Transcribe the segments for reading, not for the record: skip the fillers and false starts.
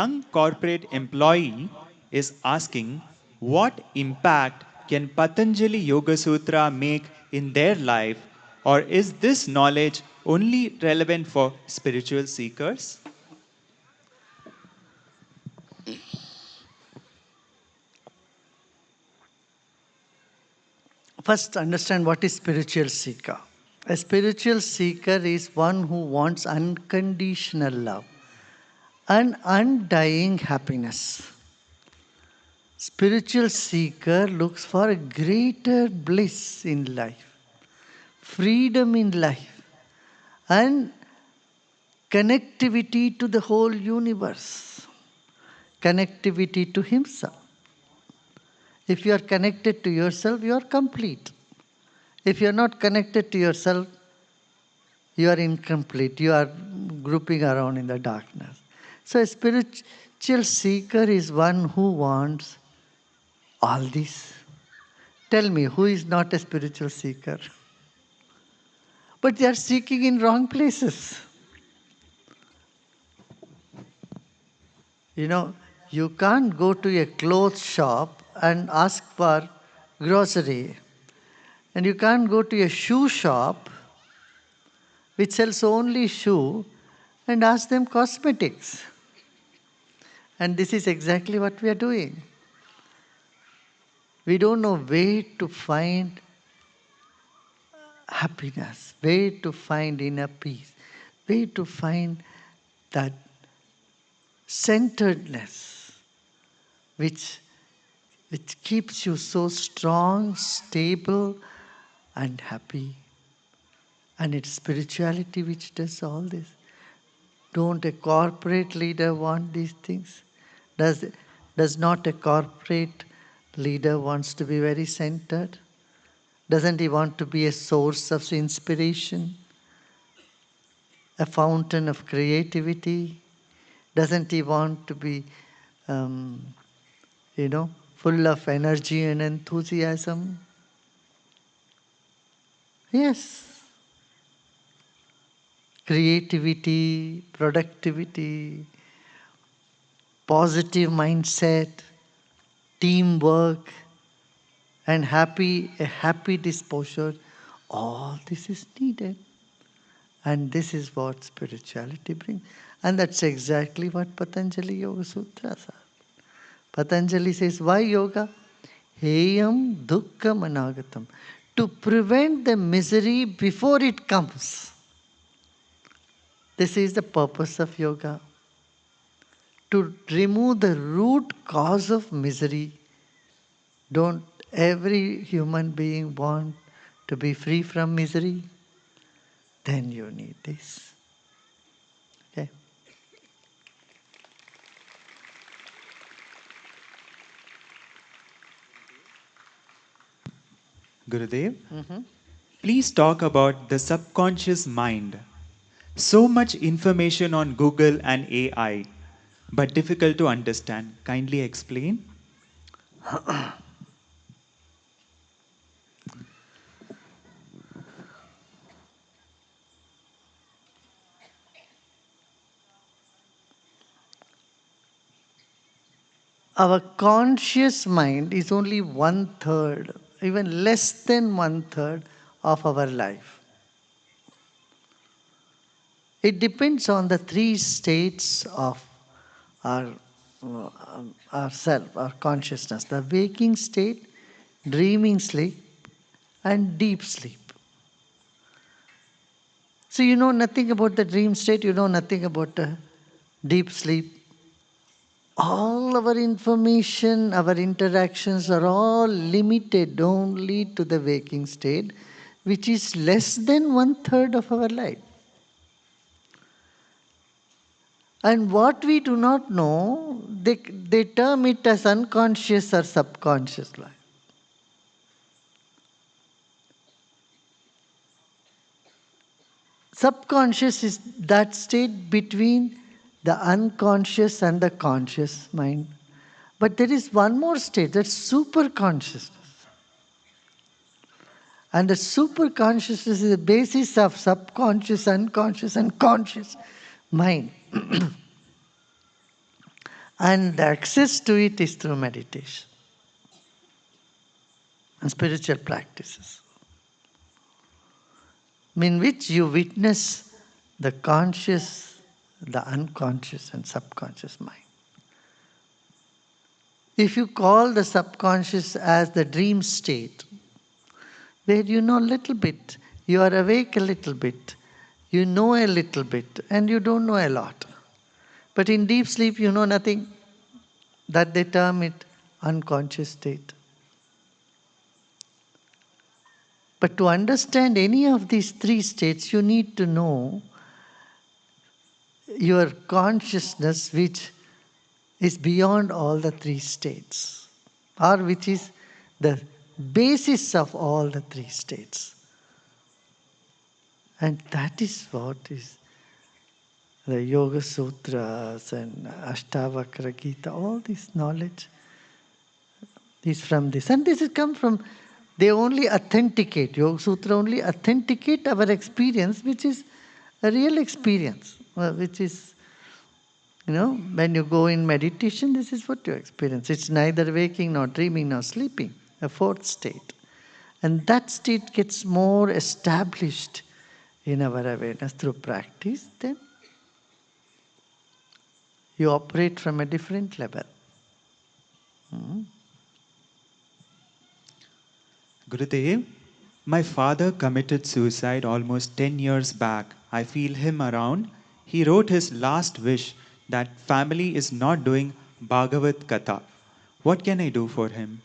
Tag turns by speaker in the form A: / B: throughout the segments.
A: young corporate employee is asking, what impact can Patanjali Yoga Sutra make in their life, or is this knowledge only relevant for spiritual seekers?
B: First, understand what is spiritual seeker. A spiritual seeker is one who wants unconditional love and undying happiness. Spiritual seeker looks for a greater bliss in life, freedom in life, and connectivity to the whole universe, connectivity to himself. If you are connected to yourself, you are complete. If you are not connected to yourself, you are incomplete. You are grouping around in the darkness. So a spiritual seeker is one who wants all this. Tell me, who is not a spiritual seeker? But they are seeking in wrong places. You know, you can't go to a clothes shop and ask for grocery. And you can't go to a shoe shop which sells only shoe and ask them cosmetics. And this is exactly what we are doing. We don't know where to find happiness, where to find inner peace, where to find that centeredness which keeps you so strong, stable, and happy. And it's spirituality which does all this. Don't a corporate leader want these things? Does not a corporate leader wants to be very centered? Doesn't he want to be a source of inspiration? A fountain of creativity? Doesn't he want to be, um, full of energy and enthusiasm? Yes. Creativity, productivity, positive mindset, teamwork, and a happy disposure, all this is needed. And this is what spirituality brings. And that's exactly what Patanjali Yoga Sutras are. Patanjali says, why yoga? Heyam dukkham anagatam. To prevent the misery before it comes. This is the purpose of yoga. To remove the root cause of misery. Don't every human being want to be free from misery? Then you need this. Okay?
A: Gurudev,
B: Mm-hmm.
A: please talk about the subconscious mind. So much information on Google and AI, but difficult to understand. Kindly explain.
B: Our conscious mind is only one third, even less than one third of our life. It depends on the three states of our ourself, our consciousness: the waking state, dreaming sleep, and deep sleep. So you know nothing about the dream state, you know nothing about the deep sleep. All our information, our interactions are all limited only to the waking state, which is less than one third of our life. And what we do not know, they term it as unconscious or subconscious life. Subconscious is that state between the unconscious and the conscious mind. But there is one more state, that's superconsciousness. And the superconsciousness is the basis of subconscious, unconscious, and conscious mind. And the access to it is through meditation and spiritual practices, in which you witness the conscious, the unconscious, and subconscious mind. If you call the subconscious as the dream state, where you know a little bit, you are awake a little bit, you know a little bit, and you don't know a lot. But in deep sleep, you know nothing. That they term it unconscious state. But to understand any of these three states, you need to know your consciousness, which is beyond all the three states, or which is the basis of all the three states. And that is what is the Yoga Sutras and Ashtavakra Gita, all this knowledge is from this. And this has come from, they only authenticate, Yoga Sutra only authenticate our experience, which is a real experience, which is, when you go in meditation, this is what you experience. It's neither waking, nor dreaming, nor sleeping, a fourth state. And that state gets more established in our awareness through practice, then you operate from a different level.
A: Gurudev, my father committed suicide almost 10 years back. I feel him around. He wrote his last wish that family is not doing Bhagavad Katha. What can I do for him?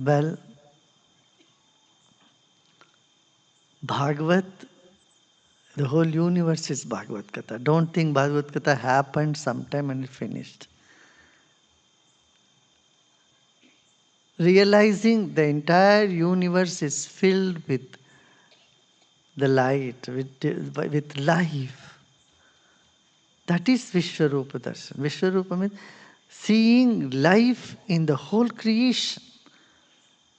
B: Well, Bhagavad, the whole universe is Bhagavad Katha. Don't think Bhagavad Katha happened sometime and it finished. Realizing the entire universe is filled with the light, with life. That is Vishwarupa Darshan. Vishwarupa means seeing life in the whole creation.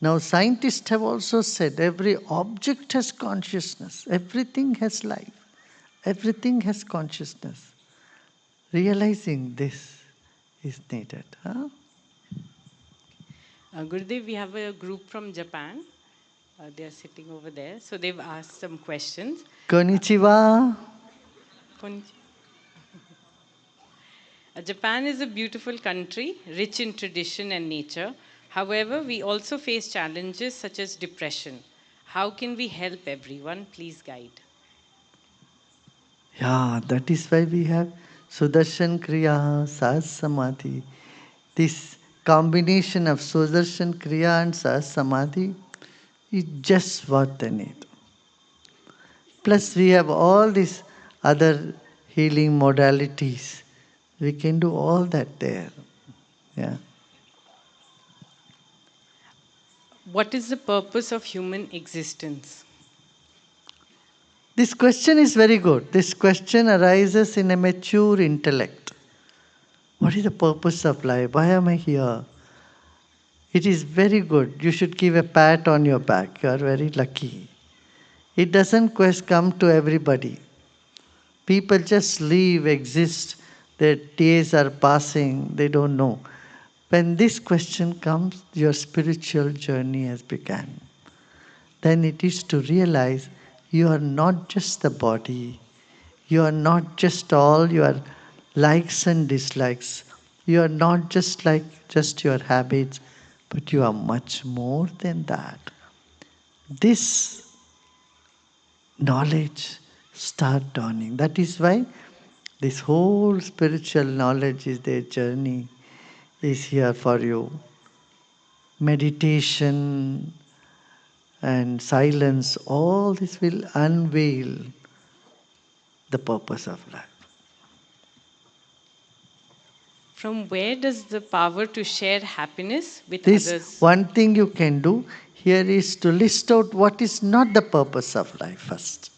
B: Now, scientists have also said every object has consciousness, everything has life, everything has consciousness. Realizing this is needed. Huh?
C: Gurudev, we have a group from Japan. They are sitting over there. So they've asked some questions.
B: Konnichiwa.
C: Konnichiwa. Japan is a beautiful country, rich in tradition and nature. However, we also face challenges such as depression. How can we help everyone? Please guide.
B: Yeah, that is why we have Sudarshan Kriya, Sahas Samadhi. This combination of Sudarshan Kriya and Sahas Samadhi is just what they need. Plus, we have all these other healing modalities. We can do all that there. Yeah.
C: What is the purpose of human existence?
B: This question is very good. This question arises in a mature intellect. What is the purpose of life? Why am I here? It is very good. You should give a pat on your back. You are very lucky. It doesn't come to everybody. People just live, exist, their days are passing, they don't know. When this question comes, your spiritual journey has begun. Then it is to realize you are not just the body, you are not just all your likes and dislikes, you are not just your habits, but you are much more than that. This knowledge start dawning. That is why this whole spiritual knowledge is their journey, is here for you. Meditation and silence, all this will unveil the purpose of life.
C: From where does the power to share happiness with
B: This
C: others?
B: one thing you can do here is to list out what is not the purpose of life first.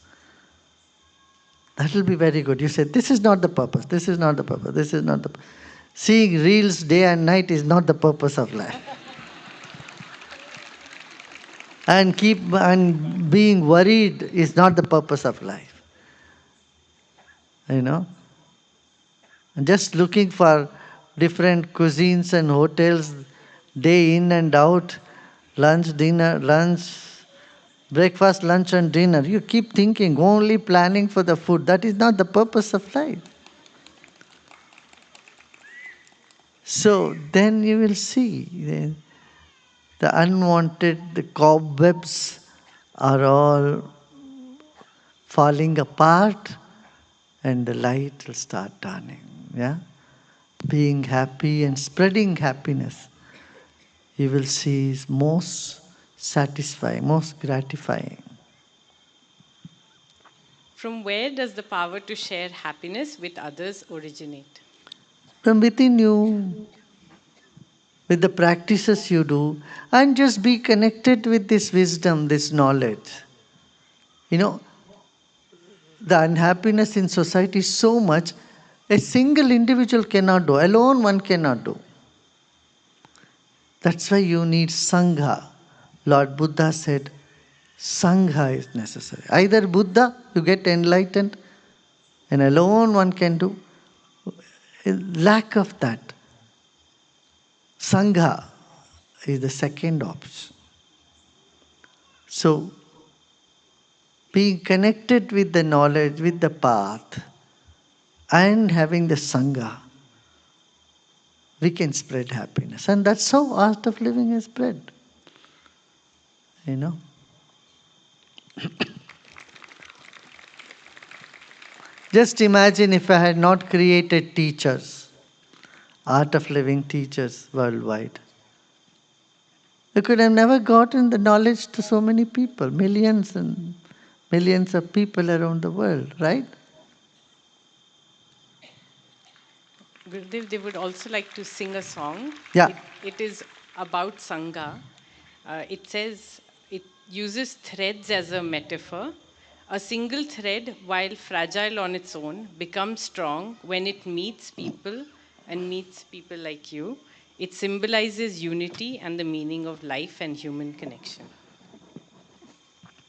B: That will be very good. You say, this is not the purpose, this is not the purpose, this is not the purpose. Seeing reels day and night is not the purpose of life. And being worried is not the purpose of life. you know. And just looking for different cuisines and hotels, day in and out, lunch, dinner, lunch, breakfast, lunch, and dinner. You keep thinking, only planning for the food. That is not the purpose of life. So then you will see the unwanted, the cobwebs are all falling apart and the light will start turning. Yeah? Being happy and spreading happiness, you will see is most satisfying, most gratifying.
C: From where does the power to share happiness with others originate?
B: From within you, with the practices you do, and just be connected with this wisdom, this knowledge. You know, the unhappiness in society is so much, a single individual cannot do, alone one cannot do. That's why you need Sangha. Lord Buddha said, Sangha is necessary. Either Buddha, you get enlightened, and alone one can do. Lack of that. Sangha is the second option. So, being connected with the knowledge, with the path, and having the Sangha, we can spread happiness. And that's how art of living is spread. You know. Just imagine if I had not created teachers, art of living teachers worldwide. We could have never gotten the knowledge to so many people, millions and millions of people around the world, right?
C: Gurudev, they would also like to sing a song.
B: Yeah.
C: It is about Sangha. It says it uses threads as a metaphor. A single thread, while fragile on its own, becomes strong when it meets people and meets people like you. It symbolizes unity and the meaning of life and human connection.